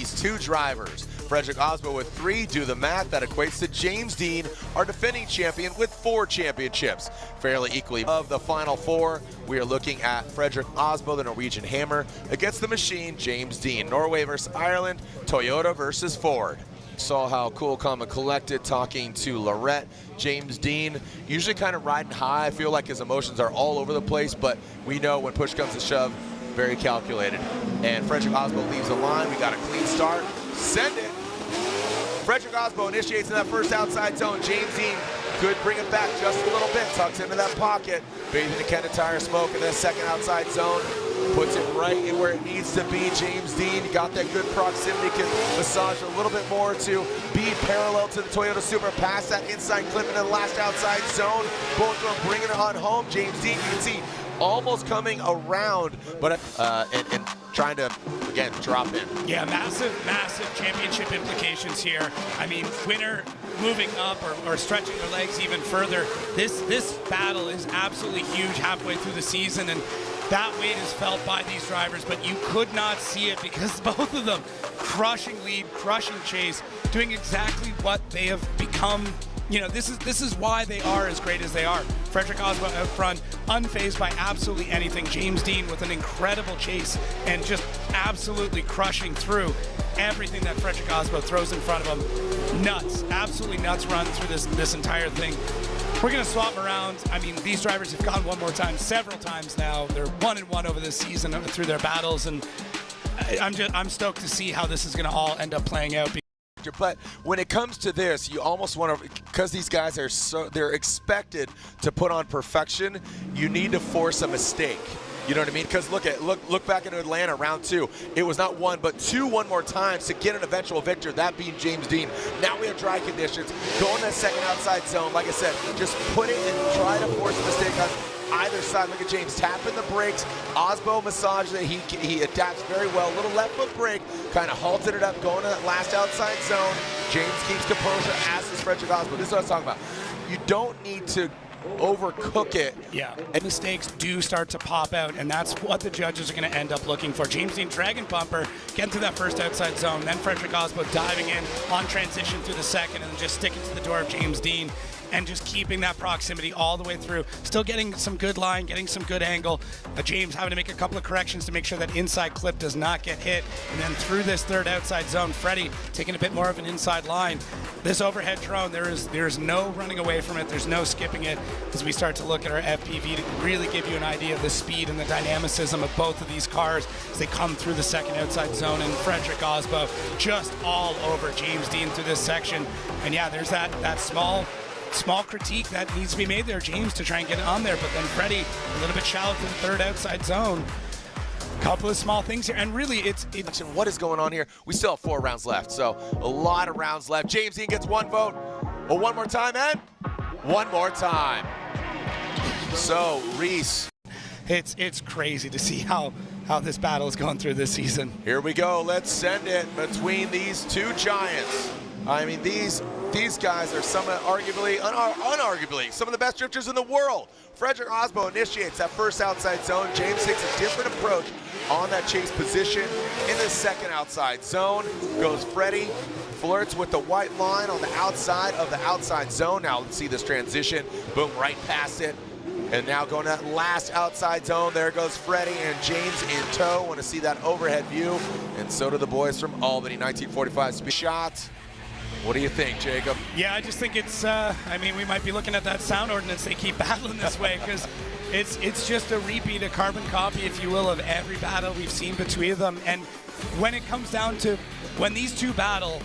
These two drivers, Fredric Aasbo with 3, do the math, that equates to James Deane, our defending champion with 4 championships. Fairly equally. Of the final 4, we are looking at Fredric Aasbo, the Norwegian Hammer, against the machine, James Deane. Norway versus Ireland, Toyota versus Ford. Saw how cool, calm, and collected talking to Lorette. James Deane, usually kind of riding high. I feel like his emotions are all over the place, but we know when push comes to shove, very calculated. And Fredric Aasbo leaves the line. We got a clean start. Send it. Fredric Aasbo initiates in that first outside zone. James Deane could bring it back just a little bit. Tucks into that pocket. Bathing the Canada Tire smoke in that second outside zone. Puts it right in where it needs to be. James Deane got that good proximity, can massage a little bit more to be parallel to the Toyota Supra. Past that inside clip into the last outside zone. Both of them bringing it on home. James Deane, you can see, almost coming around, but and trying to, again, drop in. Yeah, massive championship implications here. I mean, winner moving up or stretching their legs even further. This battle is absolutely huge halfway through the season, and that weight is felt by these drivers, but you could not see it because both of them crushing lead, crushing chase, doing exactly what they have become. You know, this is why they are as great as they are. Fredric Aasbo out front, unfazed by absolutely anything. James Deane with an incredible chase and just absolutely crushing through everything that Fredric Aasbo throws in front of him. Nuts, absolutely nuts run through this entire thing. We're gonna swap them around. I mean, these drivers have gone one more time, several times now. They're 1-1 over this season through their battles, and I'm stoked to see how this is gonna all end up playing out. But when it comes to this, you almost want to, because these guys are they're expected to put on perfection, you need to force a mistake. You know what I mean? Because look back into Atlanta, round 2. It was not 1, but 2 one more times to get an eventual victor, that being James Deane. Now we have dry conditions. Go in that second outside zone. Like I said, just put it and try to force a mistake on either side. Look at James tapping the brakes. Aasbo massaged it. He adapts very well. Little left foot brake, kind of halted it up, going to that last outside zone. James keeps composure, as is Fredric Aasbo. This is what I was talking about. You don't need to overcook it. Yeah, and mistakes do start to pop out, and that's what the judges are going to end up looking for. James Deane dragging bumper, getting through that first outside zone, then Fredric Aasbo diving in on transition through the second, and then just sticking to the door of James Deane and just keeping that proximity all the way through. Still getting some good line, getting some good angle. James having to make a couple of corrections to make sure that inside clip does not get hit. And then through this third outside zone, Freddie taking a bit more of an inside line. This overhead drone, there is no running away from it. There's no skipping it as we start to look at our FPV to really give you an idea of the speed and the dynamicism of both of these cars as they come through the second outside zone. And Fredric Aasbo just all over James Deane through this section. And yeah, there's that small critique that needs to be made there, James, to try and get it on there. But then Freddie, a little bit shallow to the third outside zone. Couple of small things here, and really it's what is going on here? We still have 4 rounds left, so a lot of rounds left. James Deane gets 1 vote. Oh, one more time, Ed? One more time. So, Reese. It's crazy to see how this battle is going through this season. Here we go. Let's send it between these 2 giants. I mean, these guys are unarguably some of the best drifters in the world. Fredric Aasbo initiates that first outside zone. James takes a different approach on that chase position. In the second outside zone goes Freddie, flirts with the white line on the outside of the outside zone. Now let's see this transition. Boom, right past it. And now going to that last outside zone, there goes Freddie and James in tow. Want to see that overhead view. And so do the boys from Albany, 1945 speed shot. What do you think, Jacob? Yeah, I just think it's, I mean, we might be looking at that sound ordinance. They keep battling this way because it's just a repeat, a carbon copy, if you will, of every battle we've seen between them. And when it comes down to when these 2 battle,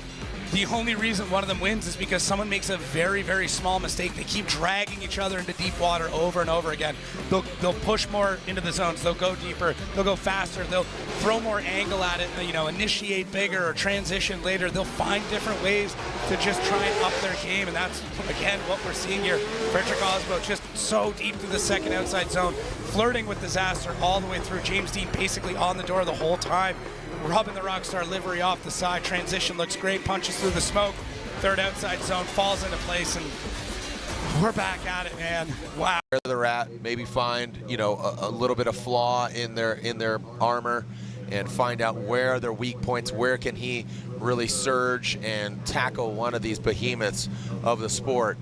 the only reason one of them wins is because someone makes a very, very small mistake. They keep dragging each other into deep water over and over again. They'll push more into the zones. They'll go deeper. They'll go faster. They'll throw more angle at it, you know, initiate bigger or transition later. They'll find different ways to just try and up their game, and that's, again, what we're seeing here. Fredric Aasbo just so deep through the second outside zone, flirting with disaster all the way through. James Deane basically on the door the whole time. Rubbing the Rockstar livery off the side. Transition looks great, punches through the smoke. Third outside zone falls into place, and we're back at it, man. Wow. Where they're at, maybe find, you know, a little bit of flaw in their armor and find out where are their weak points, where can he really surge and tackle one of these behemoths of the sport.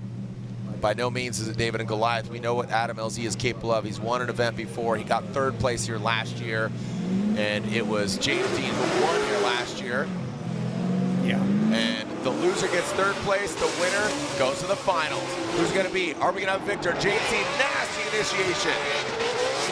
By no means is it David and Goliath. We know what Adam LZ is capable of. He's won an event before. He got 3rd place here last year, and it was James Deane who won here last year. Yeah. And the loser gets 3rd place. The winner goes to the finals. Who's going to be? Are we going to have Victor? James Deane, nasty initiation.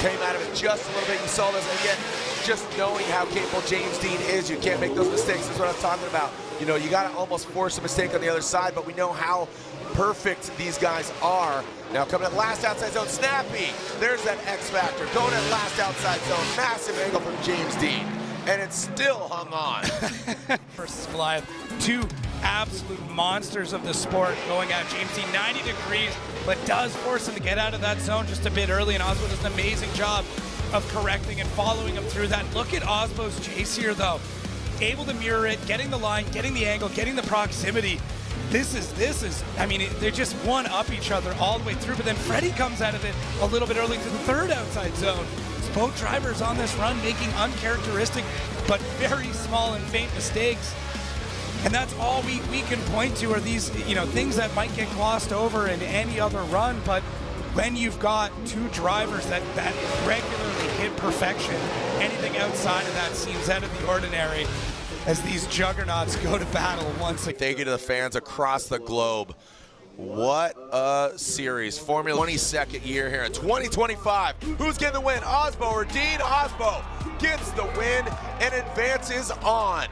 Came out of it just a little bit. You saw this again. Just knowing how capable James Deane is, you can't make those mistakes. That's what I was talking about. You know, you got to almost force a mistake on the other side, but we know how perfect these guys are. Now coming at last outside zone, snappy. There's that X factor. Going at last outside zone, massive angle from James Deane. And it's still hung on. Versus Goliath, 2 absolute monsters of the sport going at James Deane 90 degrees, but does force him to get out of that zone just a bit early, and Aasbo does an amazing job of correcting and following him through that. Look at Aasbo's chase here though. Able to mirror it, getting the line, getting the angle, getting the proximity. This is, I mean, they're just one-up each other all the way through, but then Freddie comes out of it a little bit early to the 3rd outside zone. So both drivers on this run making uncharacteristic but very small and faint mistakes. And that's all we can point to are these, you know, things that might get glossed over in any other run, but when you've got 2 drivers that regularly hit perfection, anything outside of that seems out of the ordinary as these juggernauts go to battle once again. Thank you to the fans across the globe. What a series. Formula 22nd year here in 2025. Who's getting the win, Aasbo or Deane? Aasbo gets the win and advances on.